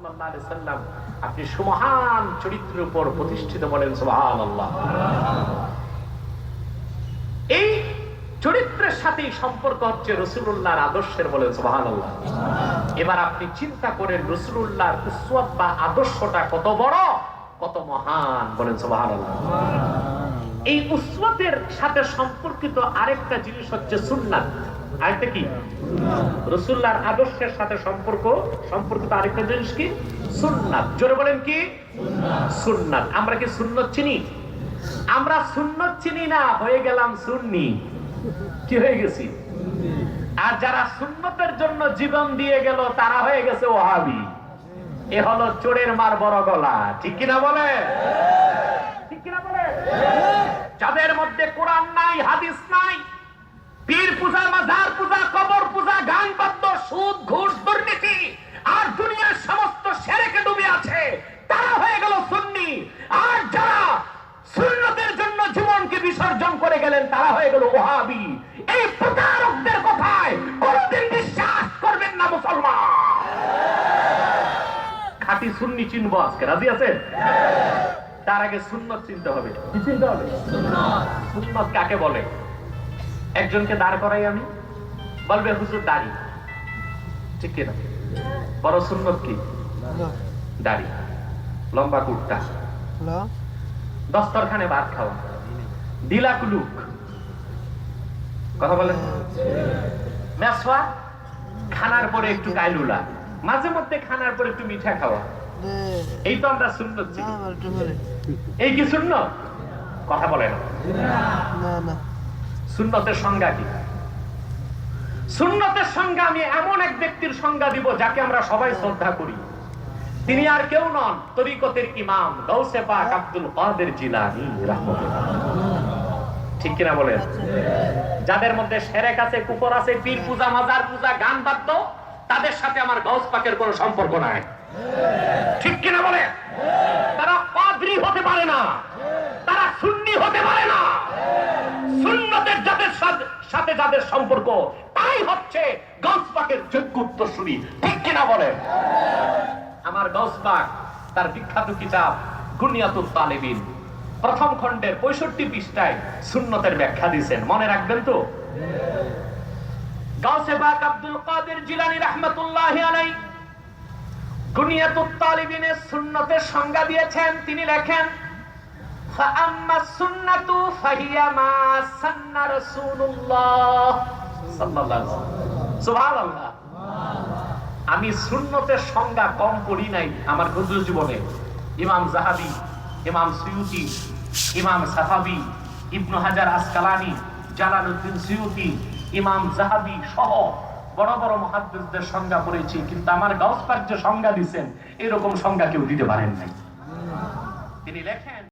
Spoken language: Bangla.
সাল্লাল্লাহু আলাইহি সাল্লাম আপনি সুমহান চরিত্রের উপর প্রতিষ্ঠিত, বলেন সুবহানাল্লাহ। এই চরিত্রের সাথে সম্পর্ক হচ্ছে রাসূলুল্লাহর আদর্শের, বলেন সুবহানাল্লাহ। এবার আপনি চিন্তা করেন রাসূলুল্লাহর উসওয়াত বা আদর্শটা কত বড়, কত মহান, বলেন সুবহানাল্লাহ। এই উসওয়াতের সাথে সম্পর্কিত আরেকটা জিনিস হচ্ছে সুন্নাত। আরেকটা কি? রাসূলুল্লাহর আদর্শের সাথে সম্পর্কিত আরেকটা জিনিস কি? সুন্নাত। জোরে বলেন কি? সুন্নাত। আমরা কি সুন্নাত চিনি? আমরা সুন্নাত চিনি না, হয়ে গেলাম সুন্নি। কি হয়ে গেছি? আর যারা সুন্নতের জন্য জীবন দিয়ে গেল তারা হয়ে গেছে ওয়াহাবি। এ হলো চোরের মার বড় গলা। ঠিক কিনা বলে? ঠিক কিনা বলে? যাদের মধ্যে কোরআন নাই, হাদিস নাই, পীর পূজা, মাজার পূজা, কবর পূজা, গান বাদ্য, সুদ, ঘুষ, দুর্নীতি আর দুনিয়ার সমস্ত শিরকে ডুবে আছে, তারা হয়ে গেল সুন্নি। আর যারা সুন্নতের জন্য জীবনকে বিসর্জন করে গেলেন তারা হয়ে গেল ওয়াহাবি। এই প্রতারকদের কথায় কোনদিন বিশ্বাস করবেন না মুসলমান। খাঁটি সুন্নি চিনবো আজকে, রাজি আছেন? তার আগে সুন্নত চিনতে হবে। কি চিনতে হবে? সুন্নত কাকে বলে? একজনকে দাঁড় করাই আমি, বলবে হুজুর দাড়ি, ঠিক কিনা? বড় সুন্নত কি? দাড়ি, লম্বা কুর্তা, দস্তরখানে ভাত খাওয়া, ঢিলা কুলুক, কথা বলেন, মেসওয়া, খানার পরে একটু কাইলুলা, মাঝে মধ্যে খানার পরে একটু মিঠা খাওয়া, এই তো আমরা সুন্নত চিনি। এই কি সুন্নত? কথা বলে না। সুন্নতের সংজ্ঞা কি? সুন্নতের সংজ্ঞা আমি এমন এক ব্যক্তির সংজ্ঞা দিব যাকে আমরা সবাই শ্রদ্ধা করি। তিনি আর কেউ নন, তরিকতের ইমাম গাউসে পাক আব্দুল কাদের জিলানী রাহমাতুল্লাহ। ঠিক কিনা বলেন? যাদের মধ্যে শিরক আছে, কুফর আছে, পীর পূজা, মাজার পূজা, গান বাদ্য, তাদের সাথে আমার গাউস পাকের কোনো সম্পর্ক নাই। ঠিক কিনা বলেন? তারা কাদরি হতে পারে না, তারা সুন্নি হতে পারে না। সুন্নতের যাদের সাথে যাদের সম্পর্ক, তাই হচ্ছে গাউস পাকের যোগ্য উত্তরসূরি। ঠিক কিনা বলেন? আমার গাউস পাক তার বিখ্যাত কিতাব গুনিয়াতুত তালিবিন প্রথম খণ্ডের 65 পৃষ্ঠায় সুন্নতের ব্যাখ্যা দিয়েছেন, মনে রাখবেন তো? গাউসে পাক আব্দুল কাদের জিলানী রাহমাতুল্লাহি আলাইহি গুনিয়াতুত তালিবিনে সুন্নতের সংজ্ঞা দিয়েছেন। তিনি লেখেন, ফাআম্মা সুন্নাতু ফাহিয়া মা সান্না রাসূলুল্লাহ সাল্লাল্লাহু আলাইহি ওয়াসাল্লাম। সুবহানাল্লাহ। আমি সুন্নতের সংজ্ঞা কম পড়ি নাই আমার ক্ষুদ্র জীবনে। ইমাম যাহাবী, ইমাম সুয়ুতি, ইমাম সাফাবি, ইবনে হাজার আসকালানি, জালালউদ্দিন সুয়ুতি, ইমাম যাহাবী সহ বড় বড় মুহাদ্দিসদের সংজ্ঞা পড়েছি, কিন্তু আমার গাউস পাক যে সংজ্ঞা দিবেন এরকম সংজ্ঞা কেউ দিতে পারেন নাই। তিনি লেখেন,